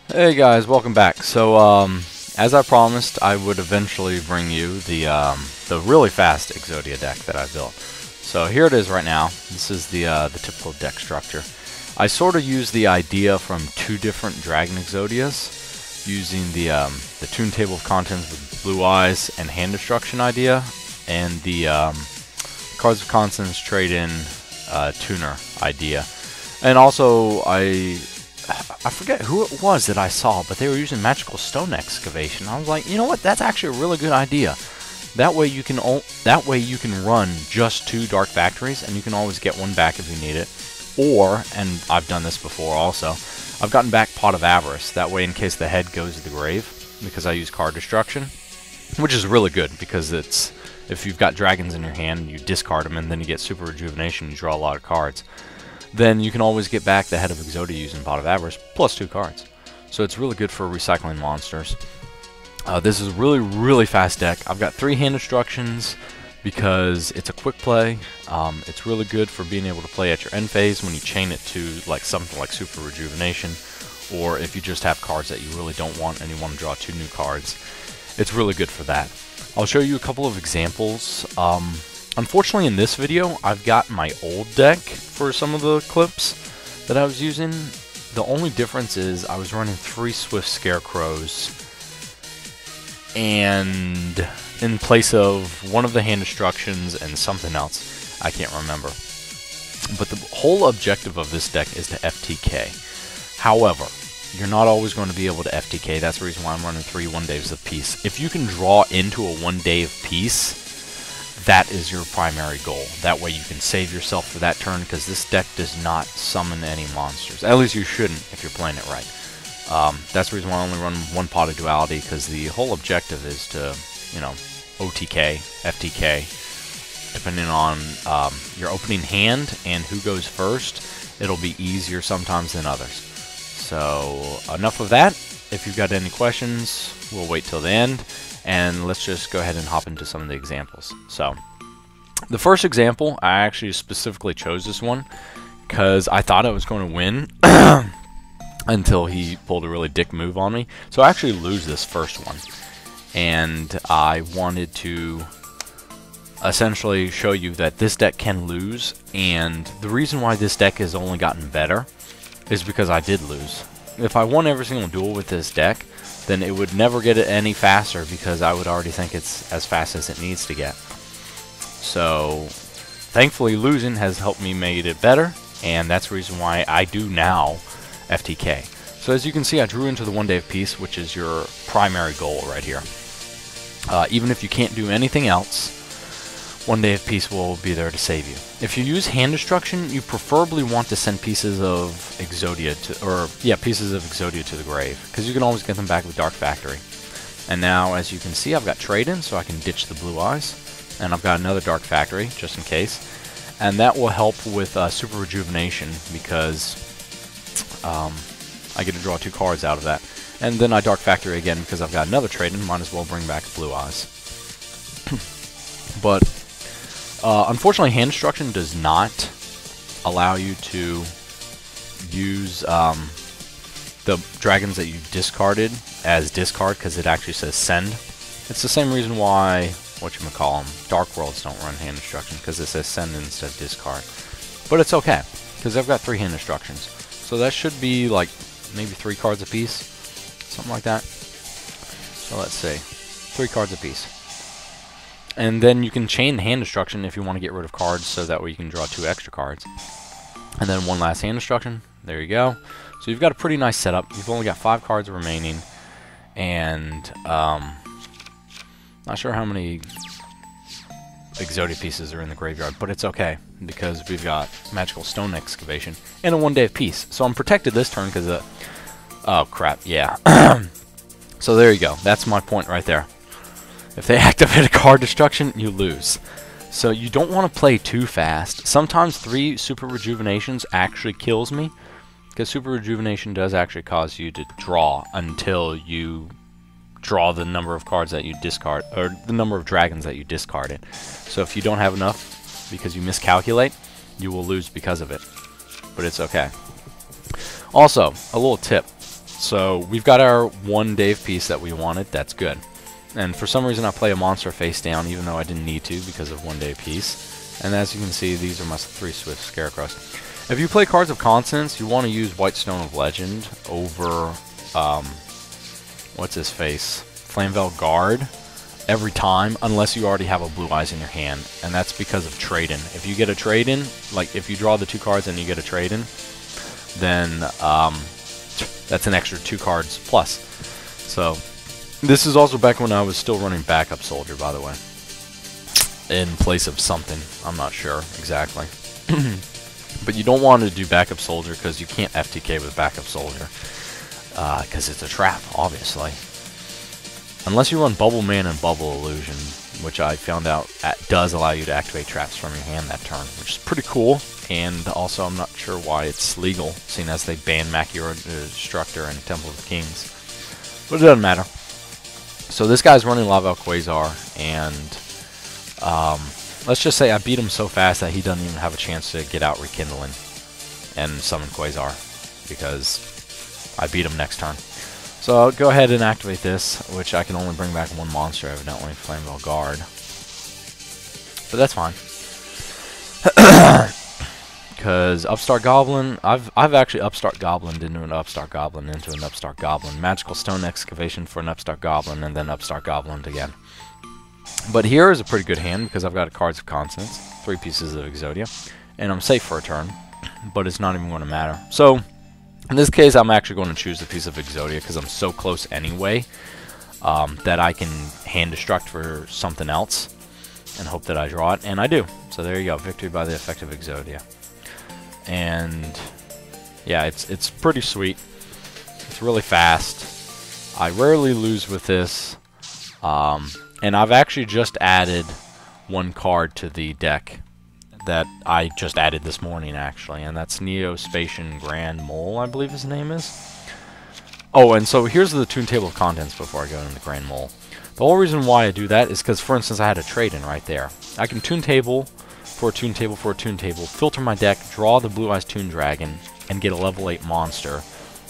Hey guys, welcome back. So, as I promised, I would eventually bring you the really fast Exodia deck that I built. So here it is right now. This is the typical deck structure. I sort of used the idea from two different Dragon Exodias, using the Tune Table of Contents with Blue Eyes and Hand Destruction idea, and the Cards of Constants Trade-In Tuner idea. And also, I forget who it was that I saw, but they were using Magical Stone Excavation. I was like, you know what? That's actually a really good idea. That way you can run just 2 Dark Factories, and you can always get one back if you need it. Or, and I've done this before also, I've gotten back Pot of Avarice. That way, in case the head goes to the grave, because I use card destruction, which is really good because it's if you've got dragons in your hand, you discard them, and then you get Super Rejuvenation, you draw a lot of cards. Then you can always get back the head of Exodia using Pot of Avarice, plus 2 cards. So it's really good for recycling monsters. This is a really fast deck. I've got 3 hand instructions because it's a quick play. It's really good for being able to play at your end phase when you chain it to like something like Super Rejuvenation, or if you just have cards that you really don't want and you want to draw 2 new cards. It's really good for that. I'll show you a couple of examples. Unfortunately, in this video, I've got my old deck for some of the clips that I was using. The only difference is I was running 3 Swift Scarecrows, and in place of one of the hand destructions and something else, I can't remember. But the whole objective of this deck is to FTK. However, you're not always going to be able to FTK. That's the reason why I'm running 3 1-daves of peace. If you can draw into a 1-day of peace, that is your primary goal. That way you can save yourself for that turn, because this deck does not summon any monsters. At least you shouldn't if you're playing it right. That's the reason why I only run 1 pot of duality, because the whole objective is to, you know, OTK, FTK, depending on your opening hand and who goes first. It'll be easier sometimes than others. So enough of that. If you've got any questions, we'll wait till the end. And let's just go ahead and hop into some of the examples. So, the first example, I actually specifically chose this one because I thought I was going to win until he pulled a really dick move on me. So I actually lose this first one. And I wanted to essentially show you that this deck can lose. And the reason why this deck has only gotten better is because I did lose. If I won every single duel with this deck, then it would never get it any faster, because I would already think it's as fast as it needs to get. So, thankfully, losing has helped me make it better, and that's the reason why I do now FTK. So as you can see, I drew into the 1-day of peace, which is your primary goal right here. Even if you can't do anything else, 1-day of peace will be there to save you. If you use hand destruction, you preferably want to send pieces of Exodia to the grave, because you can always get them back with Dark Factory. And now, as you can see, I've got Trade-In, so I can ditch the Blue Eyes, and I've got another Dark Factory just in case, and that will help with Super Rejuvenation, because I get to draw 2 cards out of that. And then I Dark Factory again because I've got another Trade-In. Might as well bring back Blue Eyes. But unfortunately, hand destruction does not allow you to use the dragons that you discarded as discard, because it actually says send. It's the same reason why, Dark Worlds don't run hand destruction, because it says send instead of discard. But it's okay, because I've got 3 hand destructions. So that should be like maybe 3 cards apiece, something like that. So let's see, 3 cards apiece. And then you can chain hand destruction if you want to get rid of cards, so that way you can draw 2 extra cards. And then 1 last hand destruction. There you go. So you've got a pretty nice setup. You've only got 5 cards remaining. And, not sure how many Exodia pieces are in the graveyard, but it's okay, because we've got Magical Stone Excavation and a 1-day of peace. So I'm protected this turn because oh crap, yeah. So there you go. That's my point right there. If they activate a card destruction, you lose. So you don't want to play too fast. Sometimes 3 Super Rejuvenations actually kills me, because Super Rejuvenation does actually cause you to draw until you draw the number of cards that you discard, or the number of dragons that you discarded. So if you don't have enough because you miscalculate, you will lose because of it. But it's okay. Also, a little tip. So we've got our one Dave piece that we wanted. That's good. And for some reason I play a monster face down, even though I didn't need to because of one Dave piece. And as you can see, these are my 3 Swift Scarecrows. If you play cards of consonance, you want to use White Stone of Legend over, what's his face? Flamvell Guard every time, unless you already have a Blue Eyes in your hand. And that's because of trade-in. If you get a trade-in, like if you draw the 2 cards and you get a trade-in, then that's an extra 2 cards plus. So this is also back when I was still running Backup Soldier, by the way, in place of something. I'm not sure exactly. But you don't want to do Backup Soldier because you can't FTK with Backup Soldier because it's a trap, obviously. Unless you run Bubble Man and Bubble Illusion, which I found out does allow you to activate traps from your hand that turn, which is pretty cool. And also, I'm not sure why it's legal, seeing as they banned Macula Destructor and Temple of the Kings. But it doesn't matter. So this guy's running Laval Quasar, and let's just say I beat him so fast that he doesn't even have a chance to get out Rekindling and summon Quasar, because I beat him next turn. So I'll go ahead and activate this, which I can only bring back 1 monster, evidently, Flamvell Guard. But that's fine. Because Upstart Goblin, I've actually Upstart Goblined into an Upstart Goblin into an Upstart Goblin. Magical Stone Excavation for an Upstart Goblin, and then Upstart Goblined again. But here is a pretty good hand, because I've got cards of consonance, 3 pieces of Exodia, and I'm safe for a turn, but it's not even going to matter. So in this case, I'm actually going to choose a piece of Exodia, because I'm so close anyway, that I can hand destruct for something else, and hope that I draw it, and I do. So there you go, victory by the effect of Exodia. And yeah, it's pretty sweet. It's really fast. I rarely lose with this. And I've actually just added 1 card to the deck that I just added this morning, actually, and that's Neo-Spatian Grand Mole, I believe his name is. Oh, and so here's the tune table of contents before I go into the Grand Mole. The whole reason why I do that is because, for instance, I had a trade-in right there. I can tune table for a tune table for a tune table, filter my deck, draw the Blue Eyes Toon Dragon, and get a level 8 monster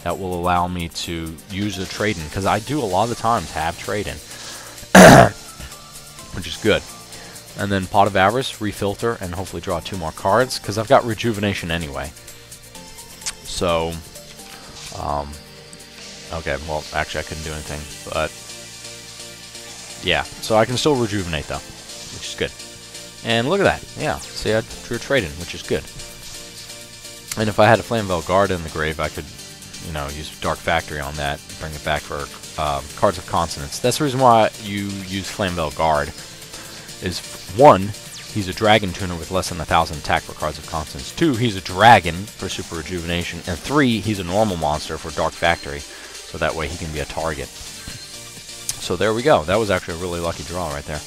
that will allow me to use a trade-in, because I do a lot of the times have trade-in, which is good. And then Pot of Avarice, refilter, and hopefully draw 2 more cards, because I've got Rejuvenation anyway. So, okay, well, actually I couldn't do anything, but yeah, so I can still Rejuvenate though, which is good. And look at that, yeah, see, I drew a trade-in, which is good. And if I had a Flamvell Guard in the grave, I could, you know, use Dark Factory on that, bring it back for cards of consonance. That's the reason why you use Flamvell Guard, is 1, he's a dragon tuner with less than 1,000 attack for cards of consonance. 2, he's a dragon for super rejuvenation. And 3, he's a normal monster for Dark Factory, so that way he can be a target. So there we go. That was actually a really lucky draw right there.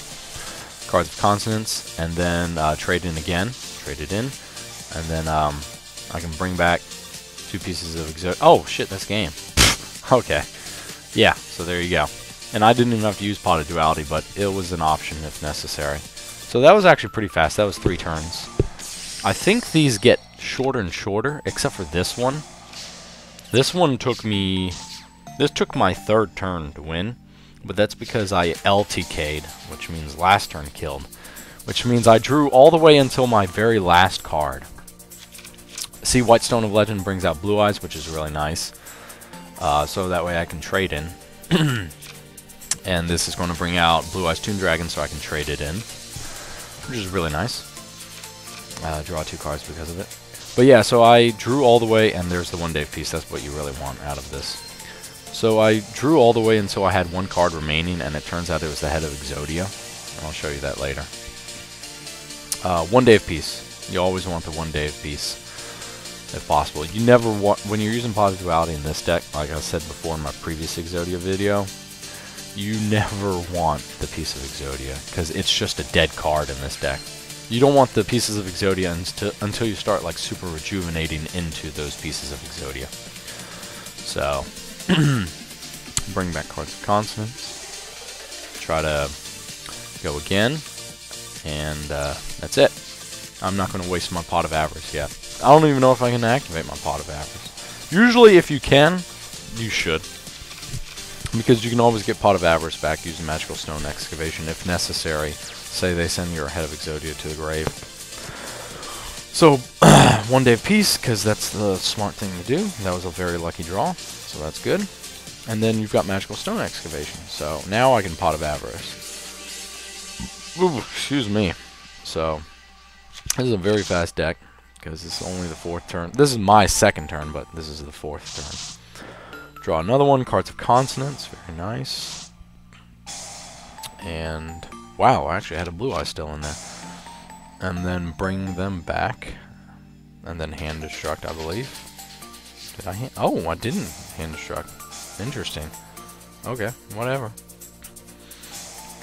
Cards of consonance, and then trade in again. Trade it in. And then I can bring back 2 pieces of Exodia. Oh, shit, that's game. Okay. Yeah, so there you go. And I didn't even have to use Pot of Duality, but it was an option if necessary. So that was actually pretty fast. That was 3 turns. I think these get shorter and shorter, except for this one. This one took me... This took my 3rd turn to win, but that's because I LTK'd, which means last turn killed. Which means I drew all the way until my very last card. See, White Stone of Legend brings out Blue Eyes, which is really nice. So that way I can trade in. And this is going to bring out Blue Eyes Toon Dragon, so I can trade it in, which is really nice. Draw 2 cards because of it. But yeah, so I drew all the way, and there's the 1 Dave piece. That's what you really want out of this. So I drew all the way until I had 1 card remaining, and it turns out it was the head of Exodia. And I'll show you that later. 1 Dave piece. You always want the 1 Dave piece, if possible. You never want, when you're using Pot of Duality in this deck, like I said before in my previous Exodia video, you never want the piece of Exodia, because it's just a dead card in this deck. You don't want the pieces of Exodia until you start like super rejuvenating into those pieces of Exodia. So, bring back cards of consonance. Try to go again, and that's it. I'm not going to waste my Pot of Avarice yet. I don't even know if I can activate my Pot of Avarice. Usually if you can, you should. Because you can always get Pot of Avarice back using Magical Stone Excavation if necessary. Say they send your Head of Exodia to the grave. So, 1 day of peace, because that's the smart thing to do. That was a very lucky draw, so that's good. And then you've got Magical Stone Excavation. So, now I can Pot of Avarice. Ooh, excuse me. So, this is a very fast deck, because this is only the 4th turn. This is my 2nd turn, but this is the 4th turn. Draw another one, Cards of Consonance, very nice. And, wow, I actually had a Blue Eye still in there. And then bring them back. And then hand destruct, I believe. Did I hand? Oh, I didn't hand destruct. Interesting. Okay, whatever.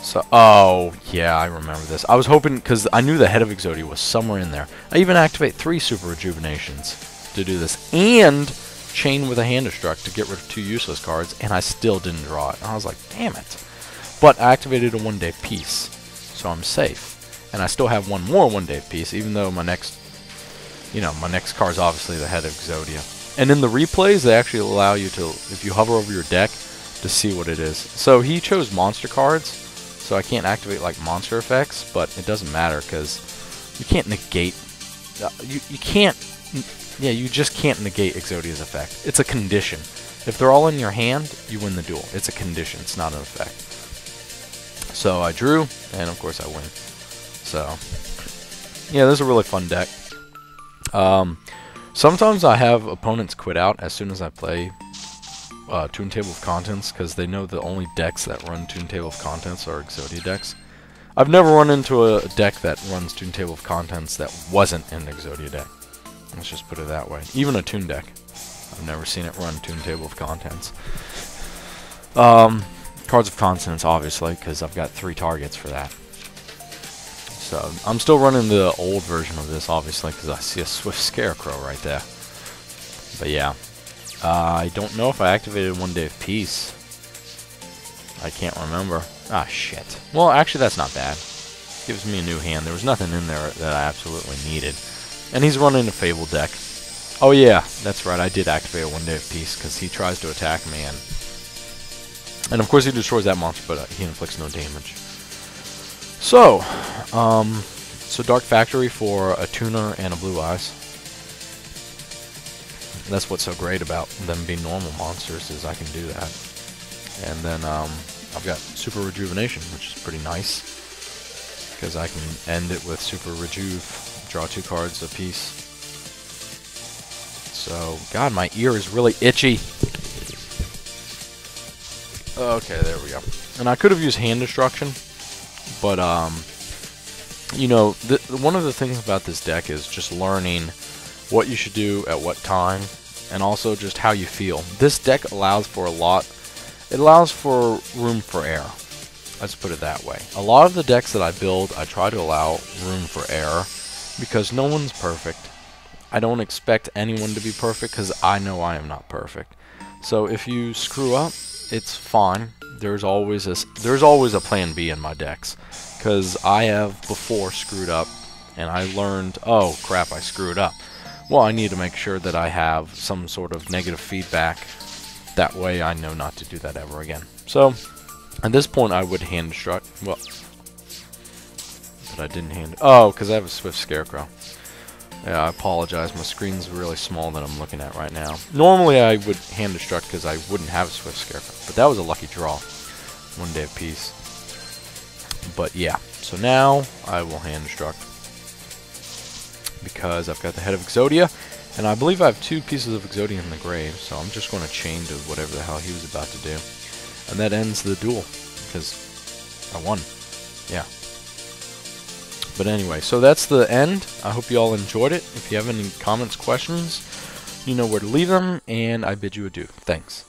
So, oh, yeah, I remember this. I was hoping, because I knew the Head of Exodia was somewhere in there. I even activate 3 Super Rejuvenations to do this. And chain with a hand destruct to get rid of 2 useless cards, and I still didn't draw it. And I was like, damn it. But I activated a 1 day peace, so I'm safe. And I still have 1 more 1 day peace, even though my next, my next card is obviously the Head of Exodia. And in the replays, they actually allow you to, if you hover over your deck, to see what it is. So he chose monster cards, so I can't activate like monster effects, but it doesn't matter because you can't negate, you can't. Yeah, you just can't negate Exodia's effect. It's a condition. If they're all in your hand, you win the duel. It's a condition. It's not an effect. So I drew, and of course I win. So, yeah, this is a really fun deck. Sometimes I have opponents quit out as soon as I play Toon Table of Contents, because they know the only decks that run Toon Table of Contents are Exodia decks. I've never run into a deck that runs Toon Table of Contents that wasn't an Exodia deck. Let's just put it that way. Even a Toon deck. I've never seen it run Toon Table of Contents. Cards of Consonance, obviously, because I've got 3 targets for that. So, I'm still running the old version of this, obviously, because I see a Swift Scarecrow right there. But yeah. I don't know if I activated 1 day of peace. I can't remember. Ah, shit. Well, actually, that's not bad. Gives me a new hand. There was nothing in there that I absolutely needed. And he's running a Fable deck. Oh yeah, that's right, I did activate a 1 day of peace, because he tries to attack me, and of course he destroys that monster, but he inflicts no damage. So, Dark Factory for a Tuner and a Blue Eyes. That's what's so great about them being normal monsters, is I can do that. And then, I've got Super Rejuvenation, which is pretty nice, because I can end it with Super Rejuve. Draw 2 cards apiece. So, God, my ear is really itchy. Okay, there we go. And I could have used hand destruction, but one of the things about this deck is just learning what you should do at what time, and also just how you feel. This deck allows for a lot. It allows for room for error. Let's put it that way. A lot of the decks that I build, I try to allow room for error. Because no one's perfect. I don't expect anyone to be perfect, because I know I am not perfect. So if you screw up, it's fine. There's always a plan B in my decks. Because I have before screwed up, and I learned, oh crap, I screwed up. Well, I need to make sure that I have some sort of negative feedback. That way I know not to do that ever again. So, at this point I would hand destruct. Well, but I didn't hand it. Oh, because I have a Swift Scarecrow. Yeah, I apologize. My screen's really small that I'm looking at right now. Normally I would hand destruct because I wouldn't have a Swift Scarecrow. But that was a lucky draw. 1 day of peace. But yeah. So now I will hand destruct. Because I've got the Head of Exodia. And I believe I have 2 pieces of Exodia in the grave. So I'm just going to chain to whatever the hell he was about to do. And that ends the duel. Because I won. Yeah. But anyway, so that's the end. I hope you all enjoyed it. If you have any comments, questions, you know where to leave them, and I bid you adieu. Thanks.